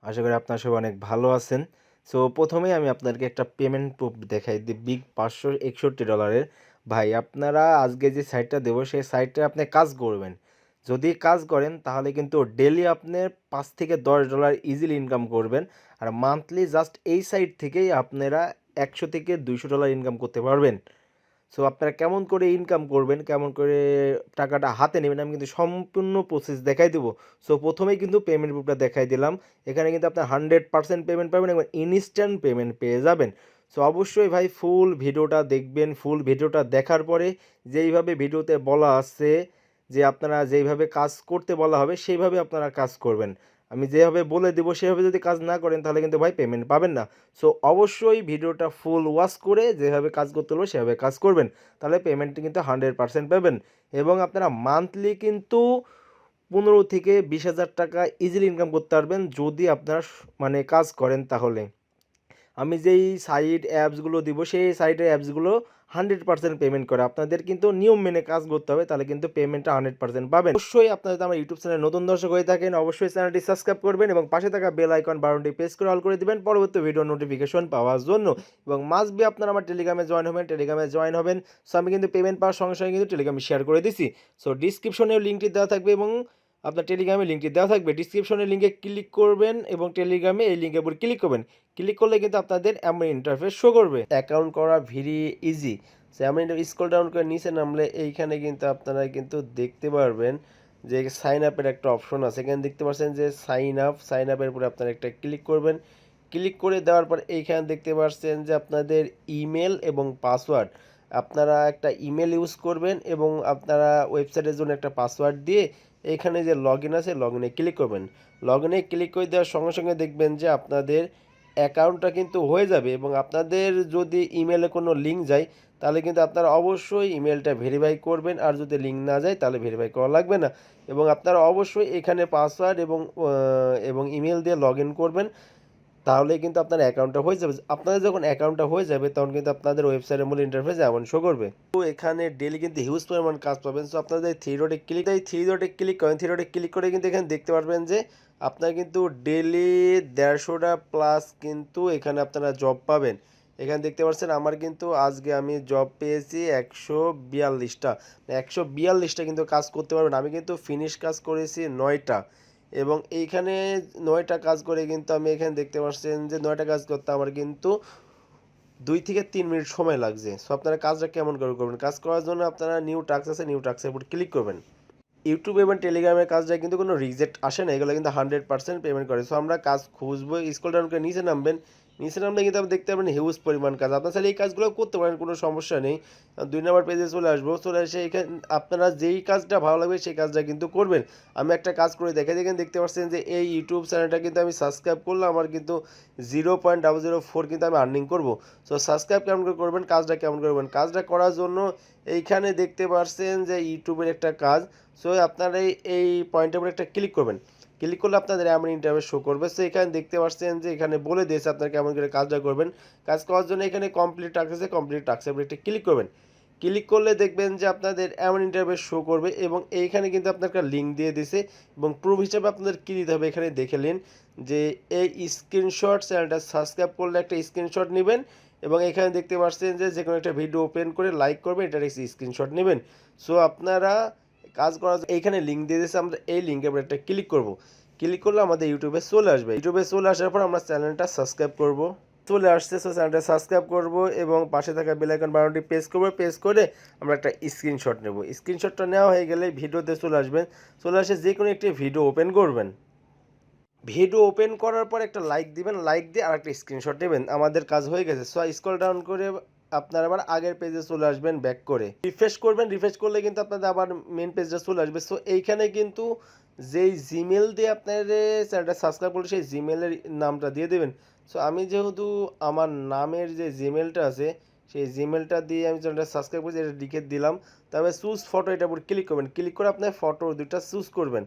আশা করি আপনারা সবাই অনেক ভালো আছেন। সো প্রথমেই আমি আপনাদেরকে একটা পেমেন্ট প্রুফ দেখাই দিই বিগ $561 ভাই আপনারা আজকে যে সাইটটা দেবো সেই সাইটে আপনি কাজ করবেন। যদি কাজ করেন তাহলে কিন্তু ডেইলি আপনি $5 থেকে $10 ইজিলি ইনকাম করবেন। আর মান্থলি জাস্ট এই সাইট থেকেই আপনারা $100 থেকে $200 ইনকাম করতে পারবেন। সো আপনারা কেমন করে ইনকাম করবেন, কেমন করে টাকাটা হাতে নেবেন আমি কিন্তু সম্পূর্ণ প্রসেস দেখাই দেবো। সো প্রথমেই কিন্তু পেমেন্ট প্রুফটা দেখাই দিলাম। এখানে কিন্তু আপনার 100% পেমেন্ট পাবেন এবং ইনস্ট্যান্ট পেমেন্ট পেয়ে যাবেন। সো অবশ্যই ভাই ফুল ভিডিওটা দেখবেন। ফুল ভিডিওটা দেখার পরে যেইভাবে ভিডিওতে বলা আছে যে আপনারা যেইভাবে কাজ করতে বলা হবে সেইভাবে আপনারা কাজ করবেন। আমি যেভাবে বলে দেবো সেভাবে যদি কাজ না করেন তাহলে কিন্তু ভাই পেমেন্ট পাবেন না। সো অবশ্যই ভিডিওটা ফুল ওয়াচ করে যেভাবে কাজ করতে হলো সেভাবে কাজ করবেন, তাহলে পেমেন্টটি কিন্তু 100% পাবেন। এবং আপনারা মান্থলি কিন্তু 15 থেকে 20 হাজার টাকা ইজিলি ইনকাম করতে পারবেন যদি আপনারা মানে কাজ করেন। তাহলে আমি যেই সাইট অ্যাপসগুলো দিব সেই সাইটের অ্যাপসগুলো 100% পেমেন্ট করে, আপনাদের কিন্তু নিয়ম মেনে কাজ করতে হবে, তাহলে কিন্তু পেমেন্টটা 100% পাবেন। অবশ্যই আপনারা যদি আমার ইউটিউব চ্যানেলে নতুন দর্শক হয়ে থাকেন অবশ্যই চ্যানেলটি সাবস্ক্রাইব করবেন এবং পাশে থাকা বেল আইকন বাটনটি প্রেস করে অল করে দিবেন পরবর্তী ভিডিও নোটিফিকেশন পাওয়ার জন্য। এবং মাস্ট বি আপনারা আমার টেলিগ্রামে জয়েন হবেন। সো আমি কিন্তু পেমেন্ট পাওয়ার সঙ্গে সঙ্গে কিন্তু টেলিগ্রামে শেয়ার করে দিছি। সো ডিসক্রিপশনেও লিঙ্কটি দেওয়া থাকবে এবং আপনার টেলিগ্রামে লিঙ্কটি দেওয়া থাকবে। ডিসক্রিপশনের লিঙ্কে ক্লিক করবেন এবং টেলিগ্রামে এই লিঙ্কের উপর ক্লিক করবেন। ক্লিক করলে কিন্তু আপনাদের এমন ইন্টারফেস শো করবে। অ্যাকাউন্ট করা ভেরি ইজি। সে আমি স্ক্রল ডাউন করে নিচে নামলে এইখানে কিন্তু আপনারা কিন্তু দেখতে পারবেন যে সাইন আপের একটা অপশন আছে। এখানে দেখতে পাচ্ছেন যে সাইন আপের উপরে আপনারা একটা ক্লিক করবেন। ক্লিক করে দেওয়ার পর এইখানে দেখতে পাচ্ছেন যে আপনাদের ইমেল এবং পাসওয়ার্ড, আপনারা একটা ইমেল ইউজ করবেন এবং আপনারা ওয়েবসাইটের জন্য একটা পাসওয়ার্ড দিয়ে এইখানে যে লগ ইন আছে লগ ইনে ক্লিক করবেন। লগ ইনে ক্লিক করে দেওয়ার সঙ্গে সঙ্গে দেখবেন যে আপনাদের অ্যাকাউন্টটা কিন্তু হয়ে যাবে। এবং আপনাদের যদি ইমেলে কোনো লিঙ্ক যায় তাহলে কিন্তু আপনারা অবশ্যই ইমেলটা ভেরিফাই করবেন, আর যদি লিঙ্ক না যায় তাহলে ভেরিফাই করা লাগবে না। এবং আপনারা অবশ্যই এখানে পাসওয়ার্ড এবং ইমেল দিয়ে লগ ইন করবেন, তাহলে কিন্তু আপনার অ্যাকাউন্টটা হয়ে যাবে। আপনাদের যখন অ্যাকাউন্টটা হয়ে যাবে তখন কিন্তু আপনাদের ওয়েবসাইটের মূল ইন্টারফেস এমন শো করবে। তো এখানে ডেলি কিন্তু হিউজ পরিমাণ কাজ পাবেন। সো আপনাদের থ্রি ডটে ক্লিক করেন। থ্রি ডটে ক্লিক করে কিন্তু এখানে দেখতে পারবেন যে আপনার কিন্তু ডেলি 150টা প্লাস কিন্তু এখানে আপনারা জব পাবেন। এখানে দেখতে পাচ্ছেন আমার কিন্তু আজকে আমি জব পেয়েছি 142টা। 142টা কিন্তু কাজ করতে পারবেন। আমি কিন্তু ফিনিশ কাজ করেছি 9টা। এবং এইখানে 9টা কাজ করে কিন্তু আমি এখানে দেখতে পাচ্ছেন যে 9টা কাজ করতে আমার কিন্তু 2 থেকে 3 মিনিট সময় লাগছে। সো আপনারা কাজটা কেমন করে করবেন, কাজ করার জন্য আপনারা নিউ টাস্ক আছে, নিউ টাস্কের উপর ক্লিক করবেন। ইউটিউব এবং টেলিগ্রামের কাজটা কিন্তু কোনো রিজেক্ট আসে না, এগুলো কিন্তু 100% পেমেন্ট করে। সো আমরা কাজ খুঁজবো, স্ক্রল ডাউন করে নিচে নামবেন। নিচে নামলে কিন্তু আপনি দেখতে পাবেন হিউজ পরিমাণ কাজ। আপনার চাইলে এই কাজগুলো করতে পারেন, কোনো সমস্যা নেই। 2 নম্বর পেজে চলে আসবো। চলে এসে এখানে আপনারা যেই কাজটা ভালো লাগবে সেই কাজটা কিন্তু করবেন। আমি একটা কাজ করে দেখাই। এখানে দেখতে পাচ্ছেন যে এই ইউটিউব চ্যানেলটা কিন্তু আমি সাবস্ক্রাইব করলাম, আমার কিন্তু 0.004 কিন্তু আমি আর্নিং করবো। সো সাবস্ক্রাইব কেমন করে করবেন, কাজটা কেমন করবেন, কাজটা করার জন্য এইখানে দেখতে পাচ্ছেন যে ইউটিউবের একটা কাজ। সো আপনারা এই পয়েন্টের উপর একটা ক্লিক করবেন। ক্লিক করলে আপনাদের এমন ইন্টারভিউ শো করবে। সো এখানে দেখতে পাচ্ছেন যে এখানে বলে দিয়েছে আপনারা কেমন করে কাজটা করবেন। কাজ করার জন্য এখানে কমপ্লিট টাস্ক আছে, কমপ্লিট টাস্কের উপর একটা ক্লিক করবেন। ক্লিক করলে দেখবেন যে আপনাদের এমন ইন্টারভিউ শো করবে এবং এইখানে কিন্তু আপনার একটা লিঙ্ক দিয়ে দিছে। এবং প্রুফ হিসেবে আপনাদের কী দিতে হবে এখানে দেখে নিন যে এই স্ক্রিনশট, চ্যানেলটা সাবস্ক্রাইব করলে একটা স্ক্রিনশট নেবেন এবং এখানে দেখতে পাচ্ছেন যে কোনো একটা ভিডিও ওপেন করে লাইক করবেন, এটার স্ক্রিনশট নেবেন। সো আপনারা কাজ করার এইখানে লিঙ্ক দিয়ে দিয়েছে, আমরা এই লিঙ্কের উপর একটা ক্লিক করব। ক্লিক করলে আমাদের ইউটিউবে চলে আসবে। ইউটিউবে চলে আসার পর আমরা চ্যানেলটা সাবস্ক্রাইব করব। চলে আসছে। সো চ্যানেলটা সাবস্ক্রাইব করব এবং পাশে থাকা বেল আইকন বাটনটি প্রেস করব। প্রেস করে আমরা একটা স্ক্রিনশট নেব। স্ক্রিনশটটা নেওয়া হয়ে গেলে ভিডিওতে চলে আসবেন। চলে আসে যে কোনো একটি ভিডিও ওপেন করবেন। ভিডিও ওপেন করার পর একটা লাইক দিবেন, লাইক দিয়ে আর একটা স্ক্রিনশট নেবেন। আমাদের কাজ হয়ে গেছে। সো স্ক্রল ডাউন করে আপনারা আবার আগের পেজে চলে আসবেন, ব্যাক করে রিফ্রেশ করবেন। রিফ্রেশ করলে কিন্তু আপনাদের আবার মেন পেজটা চলে আসবে। সো এইখানে কিন্তু যেই জিমেল দিয়ে আপনার চ্যানেলটা সাবস্ক্রাইব করলে সেই জিমেলের নামটা দিয়ে দেবেন। সো আমি যেহেতু আমার নামের যে জিমেলটা আছে সেই জিমেলটা দিয়ে আমি চ্যানেলটা সাবস্ক্রাইব করছি, এটা লিখে দিলাম। তারপরে চুজ ফটো, এটার উপর ক্লিক করবেন। ক্লিক করে আপনার ফটো দুইটা চুজ করবেন।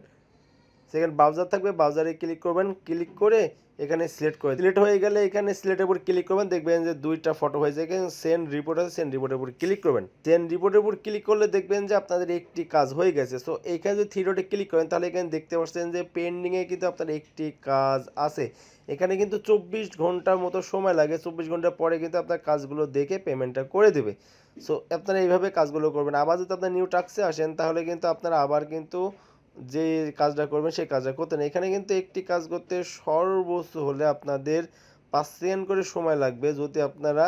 সেখানে ব্রাউজার থাকবে, ব্রাউজারে ক্লিক করবেন, ক্লিক করে এখানে সিলেক্ট করে সিলেক্ট হয়ে গেলে এখানে সিলেক্টের উপর ক্লিক করবেন, দেখবেন যে দুইটা ফটো হয়েছে, এখানে সেন্ড রিপোর্ট আছে, সেন্ড রিপোর্টের উপর ক্লিক করবেন। সেন্ড রিপোর্টের উপর ক্লিক করলে দেখবেন যে আপনাদের একটি কাজ হয়ে গেছে। সো এইখানে যদি থ্রি ডটে ক্লিক করেন তাহলে এখানে দেখতে পাচ্ছেন যে পেন্ডিংয়ে কিন্তু আপনার একটি কাজ আছে। এখানে কিন্তু 24 ঘন্টার মতো সময় লাগে, 24 ঘন্টা পরে কিন্তু আপনার কাজগুলো দেখে পেমেন্টটা করে দেবে। সো আপনারা এইভাবে কাজগুলো করবেন। আবার যদি আপনার নিউ টাস্কে আসেন তাহলে কিন্তু আপনারা আবার কিন্তু যে কাজটা করবেন সেই কাজটা করতে নেই। এখানে কিন্তু একটি কাজ করতে সর্বোচ্চ হলে আপনাদের 5 সেকেন্ড করে সময় লাগবে যদি আপনারা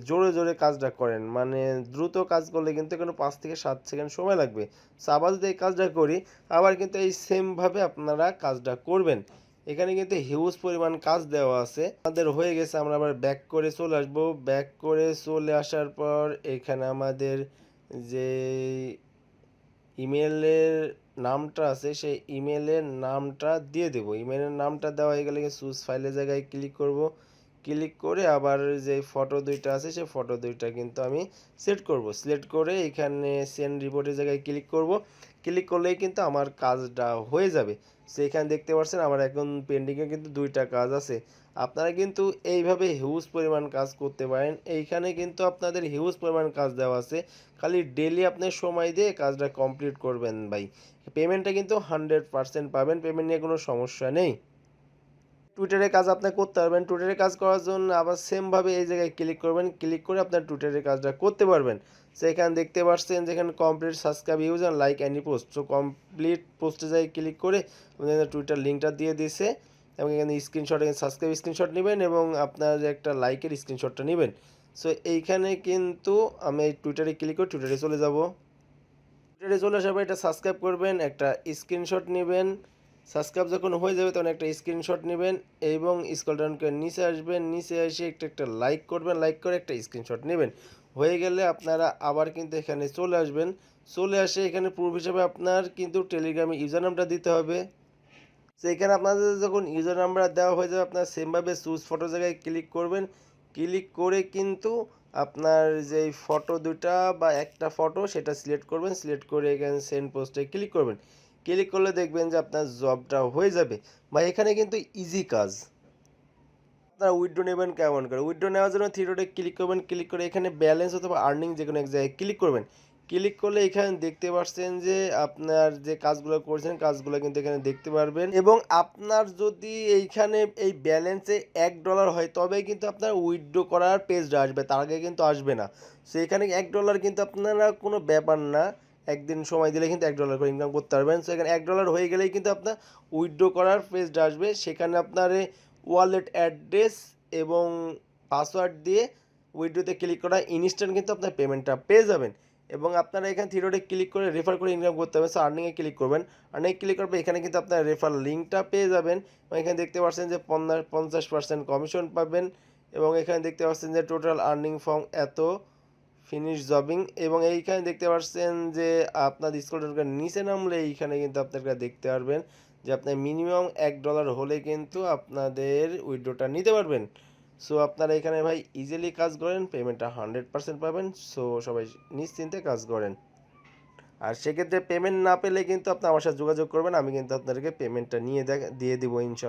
জোরে জোরে কাজটা করেন, মানে দ্রুত কাজ করলে কিন্তু এখানে 5 থেকে 7 সেকেন্ড সময় লাগবে। সো আবার যদি এই কাজটা করি আবার কিন্তু এই সেমভাবে আপনারা কাজটা করবেন। এখানে কিন্তু হিউজ পরিমাণ কাজ দেওয়া আছে। আমাদের হয়ে গেছে, আমরা আবার ব্যাক করে চলে আসবো। ব্যাক করে চলে আসার পর এখানে আমাদের যে ইমেলের নামটা আছে সেই ইমেলের নামটা দিয়ে দেবো। ইমেলের নামটা দেওয়া হয়ে গেলে চুজ ফাইলের জায়গায় ক্লিক করব, ক্লিক করে আবার যে ফটো দুইটা আছে সেই ফটো দুইটা কিন্তু আমি সেট করব। সিলেক্ট করে এখানে সেন্ড রিপোর্টের জায়গায় ক্লিক করব, ক্লিক করলেই কিন্তু আমার কাজটা হয়ে যাবে। সো এখানে দেখতে পাচ্ছেন আমার এখন পেন্ডিংয়ে কিন্তু দুইটা কাজ আছে। আপনারা কিন্তু এইভাবে হিউজ পরিমাণ কাজ করতে পারেন। এইখানে কিন্তু আপনাদের হিউজ পরিমাণ কাজ দেওয়া আছে, খালি ডেলি আপনি সময় দিয়ে কাজটা কমপ্লিট করবেন ভাই। পেমেন্টটা কিন্তু 100% পাবেন, পেমেন্ট নিয়ে কোনো সমস্যা নেই। টুইটারে কাজ আপনি করতে পারবেন। টুইটারে কাজ করার জন্য আবার সেমভাবে এই জায়গায় ক্লিক করবেন, ক্লিক করে আপনার টুইটারের কাজটা করতে পারবেন। সেখানে দেখতে পাচ্ছেন যেখানে complete subscribe use and like any post. So complete পোস্টে যাই ক্লিক করে টুইটার লিঙ্কটা দিয়ে দিছে এবং এখানে স্ক্রিনশট, এখানে সাবস্ক্রাইব স্ক্রিনশট নেবেন এবং আপনার যে একটা লাইকের স্ক্রিনশটটা নেবেন। সো এইখানে কিন্তু আমি এই টুইটারে ক্লিক করে টুইটারে চলে যাব। টুইটারে চলে আসার পর এটা সাবস্ক্রাইব করবেন, একটা স্ক্রিনশট নেবেন। সাবস্ক্রাইব যখন হয়ে যাবে তখন একটা স্ক্রিনশট নেবেন এবং স্ক্রল ডাউন করে নিচে আসবেন, নিচে এসে একটা লাইক করবেন, লাইক করে একটা স্ক্রিনশট নেবেন। হয়ে গেলে আপনারা আবার কিন্তু এখানে চলে আসবেন। চলে আসে এখানে প্রুফ হিসাবে আপনার কিন্তু টেলিগ্রামে ইউজার নামটা দিতে হবে। তো এখানে আপনাদের যখন ইউজার নাম্বার দেওয়া হয়ে যাবে আপনারা সেমভাবে চুজ ফটো জায়গায় ক্লিক করবেন, ক্লিক করে কিন্তু আপনার যেই ফটো দুটা বা একটা ফটো সেটা সিলেক্ট করবেন, সিলেক্ট করে এখানে সেন্ড পোস্টে ক্লিক করবেন। ক্লিক করলে দেখবেন যে আপনার জবটা হয়ে যাবে বা এখানে কিন্তু ইজি কাজ। আপনারা উইথড্র নেবেন কেমন করে? উইথড্র নেওয়ার জন্য থ্রি ডটে ক্লিক করবেন, ক্লিক করে এখানে ব্যালেন্স অথবা আর্নিং যে কোনো এক জায়গায় ক্লিক করবেন। ক্লিক করলে এখানে দেখতে পাচ্ছেন যে আপনার যে কাজগুলো করছেন কাজগুলো কিন্তু এখানে দেখতে পারবেন এবং আপনার যদি এইখানে এই ব্যালেন্সে $1 হয় তবেই কিন্তু আপনার উইথড্র করার পেজটা আসবে, তার আগে কিন্তু আসবে না। সো এখানে $1 কিন্তু আপনারা কোনো ব্যাপার না, একদিন সময় দিলে কিন্তু $1 করে ইনকাম করতে পারবেন। সো এখানে $1 হয়ে গেলেই কিন্তু আপনার উইথড্র করার পেজটা আসবে। সেখানে আপনার ওয়ালেট অ্যাড্রেস এবং পাসওয়ার্ড দিয়ে উইথড্রোতে ক্লিক করা ইনস্ট্যান্ট কিন্তু আপনার পেমেন্টটা পেয়ে যাবেন। এবং আপনারা এখানে থ্রি ডটে ক্লিক করে রেফার করে ইনকাম করতে হবে। সো আর্নিংয়ে ক্লিক করবেন, আর্নিংয়ে ক্লিক করবে এখানে কিন্তু আপনার রেফার লিঙ্কটা পেয়ে যাবেন এবং এখানে দেখতে পাচ্ছেন যে 50% কমিশন পাবেন এবং এখানে দেখতে পাচ্ছেন যে টোটাল আর্নিং ফ্রম এত ফিনিশ জবিং এবং এইখানে দেখতে পাচ্ছেন যে আপনার স্ক্রল নিচে নামলে এইখানে কিন্তু আপনারা দেখতে পারবেন যে আপনার মিনিমাম $1 হলে কিন্তু আপনাদের উইথড্রটা নিতে পারবেন। সো আপনারা এখানে ভাই ইজিলি কাজ করেন, পেমেন্টটা 100% পাবেন। সো সবাই নিশ্চিন্তে কাজ করেন। আর সেক্ষেত্রে পেমেন্ট না পেলে কিন্তু আপনি আমার সাথে যোগাযোগ করবেন, আমি কিন্তু আপনাদেরকে পেমেন্টটা দিয়ে দিব ইনশাল্লাহ।